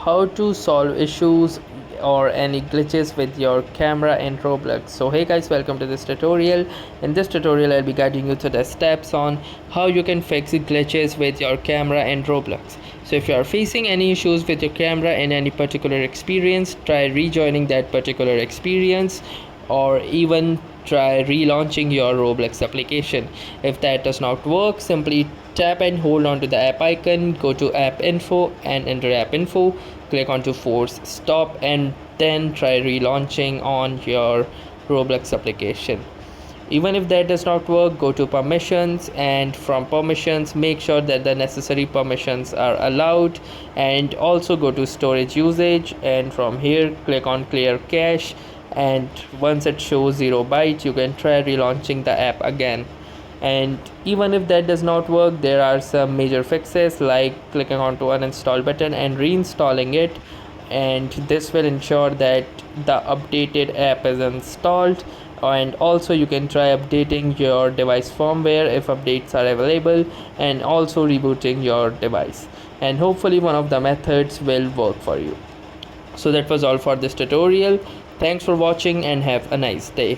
how to solve issues or any glitches with your camera in Roblox. So hey guys, welcome to this tutorial. In this tutorial I'll be guiding you through the steps on how you can fix glitches with your camera in Roblox. So if you are facing any issues with your camera in any particular experience, try rejoining that particular experience, or even try relaunching your Roblox application. If that does not work, simply tap and hold on to the app icon, go to app info and enter app info, click on to force stop, and then try relaunching on your Roblox application. Even if that does not work, go to permissions, and from permissions make sure that the necessary permissions are allowed, and also go to storage usage, and from here click on clear cache, and once it shows 0 byte, you can try relaunching the app again. And even if that does not work, there are some major fixes like clicking onto uninstall button and reinstalling it, and this will ensure that the updated app is installed. And also you can try updating your device firmware if updates are available, and also rebooting your device, and hopefully one of the methods will work for you. So that was all for this tutorial. Thanks for watching and have a nice day.